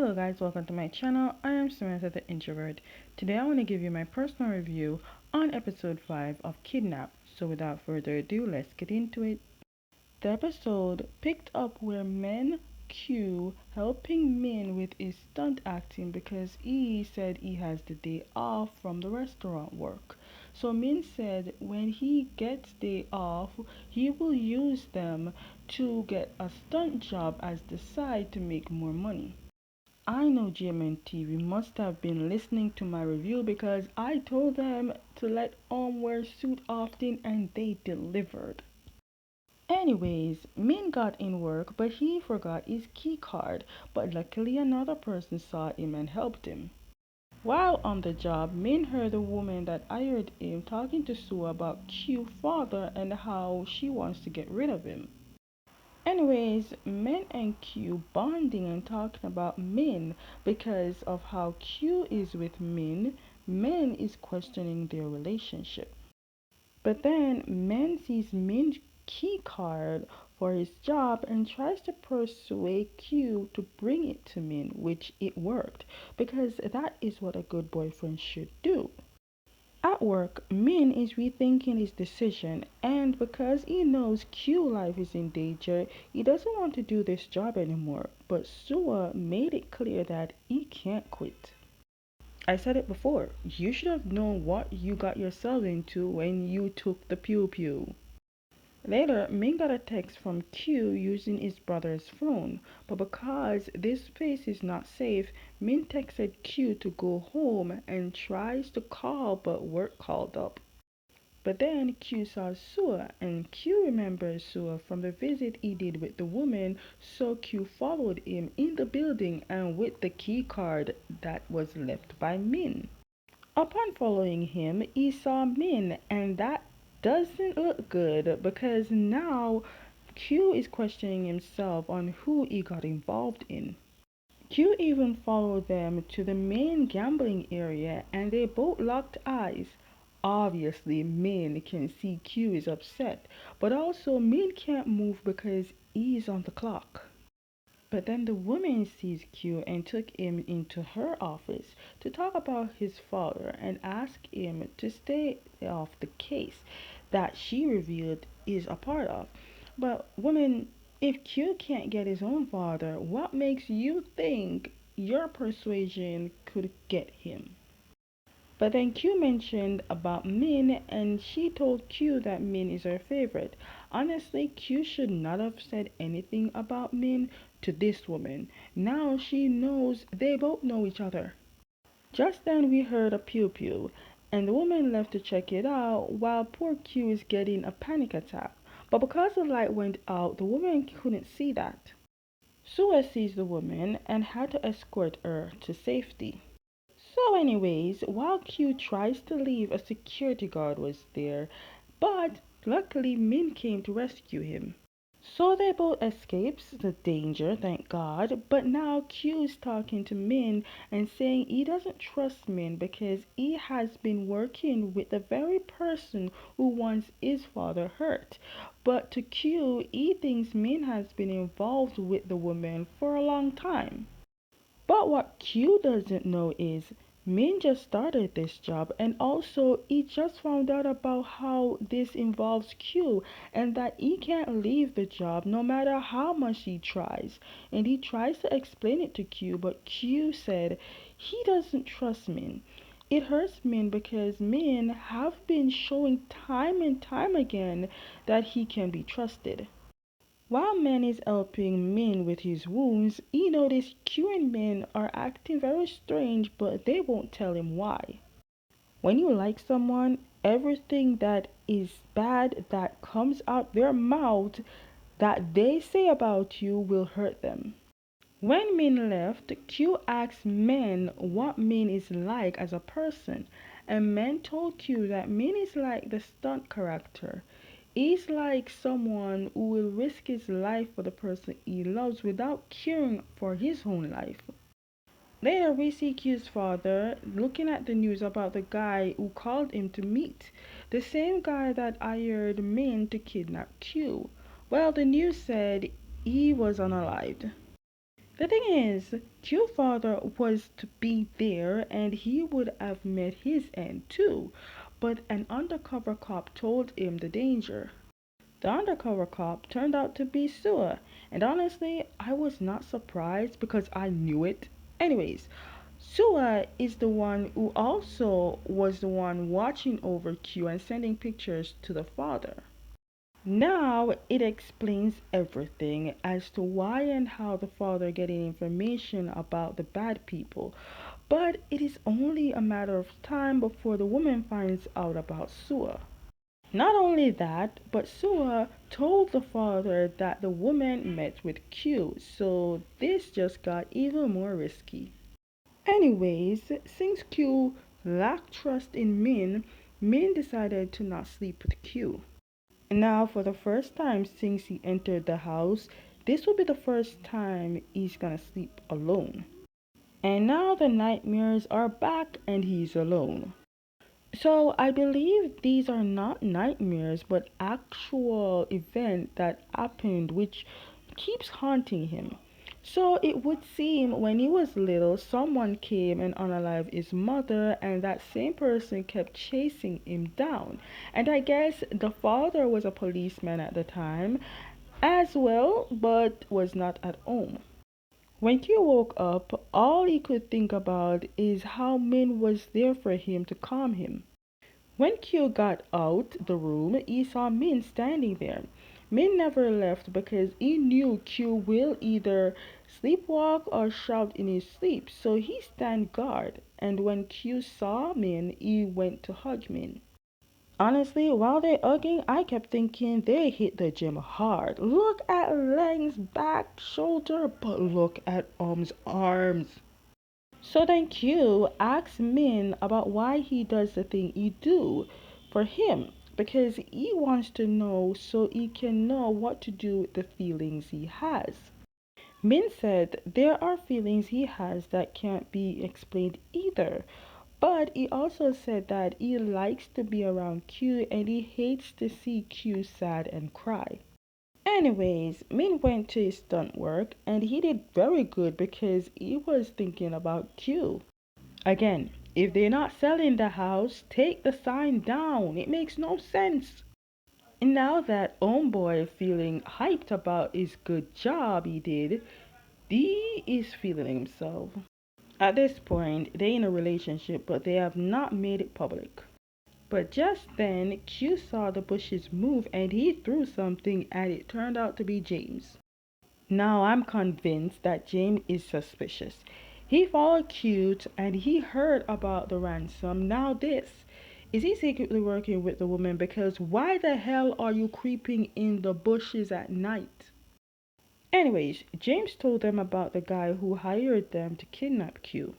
Hello guys, welcome to my channel. I am Samantha the Introvert. Today I want to give you my personal review on episode 5 of Kidnap. So without further ado, let's get into it. The episode picked up where men Q helping Min with his stunt acting because he said he has the day off from the restaurant work. So Min said when he gets day off, he will use them to get a stunt job as the side to make more money. I know GMN TV must have been listening to my review because I told them to let wear suit often and they delivered. Anyways, Min got in work but he forgot his key card, but luckily another person saw him and helped him. While on the job, Min heard the woman that hired him talking to Sue about Q's father and how she wants to get rid of him. Anyways, Min and Q bonding and talking about Min because of how Q is with Min. Min is questioning their relationship. But then Min sees Min's key card for his job and tries to persuade Q to bring it to Min, which it worked because that is what a good boyfriend should do. At work, Min is rethinking his decision, and because he knows Q life is in danger, he doesn't want to do this job anymore. But Sua made it clear that he can't quit. I said it before, you should have known what you got yourself into when you took the pew pew. Later, Min got a text from Q using his brother's phone, but because this place is not safe, Min texted Q to go home and tries to call but work called up. But then Q saw Sua and Q remembers Sua from the visit he did with the woman, so Q followed him in the building and with the key card that was left by Min. Upon following him, he saw Min, and that doesn't look good because now Q is questioning himself on who he got involved in. Q even followed them to the main gambling area and they both locked eyes. Obviously, Min can see Q is upset, but also Min can't move because he's on the clock. But then the woman sees Q and took him into her office to talk about his father and ask him to stay off the case that she revealed is a part of. But woman, if Q can't get his own father, what makes you think your persuasion could get him? But then Q mentioned about Min and she told Q that Min is her favorite. Honestly, Q should not have said anything about Min to this woman. Now she knows they both know each other. Just then we heard a pew pew and the woman left to check it out while poor Q is getting a panic attack. But because the light went out, the woman couldn't see that. Sue sees the woman and had to escort her to safety. So anyways, while Q tries to leave, a security guard was there, but luckily Min came to rescue him. So they both escapes the danger, thank God, but now Q's talking to Min and saying he doesn't trust Min because he has been working with the very person who wants his father hurt. But to Q, he thinks Min has been involved with the woman for a long time. But what Q doesn't know is Min just started this job and also he just found out about how this involves Q and that he can't leave the job no matter how much he tries. And he tries to explain it to Q, but Q said he doesn't trust Min. It hurts Min because Min have been showing time and time again that he can be trusted. While Man is helping Min with his wounds, he noticed Q and Min are acting very strange, but they won't tell him why. When you like someone, everything that is bad that comes out their mouth that they say about you will hurt them. When Min left, Q asked Men what Min is like as a person, and Men told Q that Min is like the stunt character. He's like someone who will risk his life for the person he loves without caring for his own life. Later, we see Q's father looking at the news about the guy who called him to meet, the same guy that hired Min to kidnap Q. Well, the news said he was unalived. The thing is, Q's father was to be there and he would have met his end too, but an undercover cop told him the danger. The undercover cop turned out to be Sua, and honestly, I was not surprised because I knew it. Anyways, Sua is the one who also was the one watching over Q and sending pictures to the father. Now it explains everything as to why and how the father getting information about the bad people. But it is only a matter of time before the woman finds out about Sua. Not only that, but Sua told the father that the woman met with Q, so this just got even more risky. Anyways, since Q lacked trust in Min decided to not sleep with Q. Now, for the first time since he entered the house, this will be the first time he's gonna sleep alone. And now the nightmares are back and he's alone. So I believe these are not nightmares but actual event that happened which keeps haunting him. So it would seem when he was little someone came and unalived his mother and that same person kept chasing him down. And I guess the father was a policeman at the time as well but was not at home. When Q woke up, all he could think about is how Min was there for him to calm him. When Q got out the room, he saw Min standing there. Min never left because he knew Q will either sleepwalk or shout in his sleep, so he stand guard. And when Q saw Min, he went to hug Min. Honestly, while they're hugging, I kept thinking they hit the gym hard. Look at legs, back, shoulder, but look at arms. So then Q asks Min about why he does the thing he do for him because he wants to know so he can know what to do with the feelings he has. Min said there are feelings he has that can't be explained either. But he also said that he likes to be around Q and he hates to see Q sad and cry. Anyways, Min went to his stunt work and he did very good because he was thinking about Q. Again, if they're not selling the house, take the sign down. It makes no sense. And now that homeboy feeling hyped about his good job he did, D is feeling himself. At this point, they're in a relationship, but they have not made it public. But just then, Q saw the bushes move and he threw something and it turned out to be James. Now I'm convinced that James is suspicious. He followed Cute and he heard about the ransom. Now this. Is he secretly working with the woman? Because why the hell are you creeping in the bushes at night? Anyways, James told them about the guy who hired them to kidnap Q.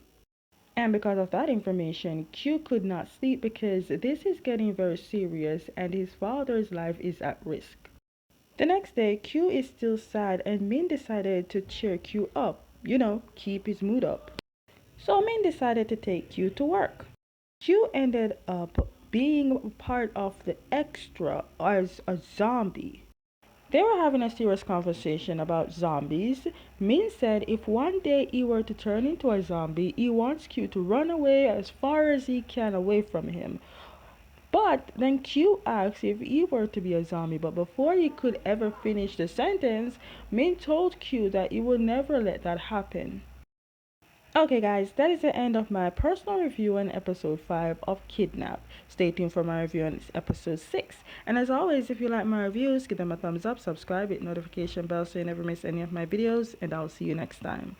And because of that information, Q could not sleep because this is getting very serious and his father's life is at risk. The next day, Q is still sad and Min decided to cheer Q up, keep his mood up. So Min decided to take Q to work. Q ended up being part of the extra as a zombie. They were having a serious conversation about zombies. Min said if one day he were to turn into a zombie, he wants Q to run away as far as he can away from him. But then Q asked if he were to be a zombie, but before he could ever finish the sentence, Min told Q that he would never let that happen. Okay, guys, that is the end of my personal review on episode 5 of Kidnap. Stay tuned for my review on episode 6. And as always, if you like my reviews, give them a thumbs up, subscribe, hit notification bell so you never miss any of my videos, and I'll see you next time.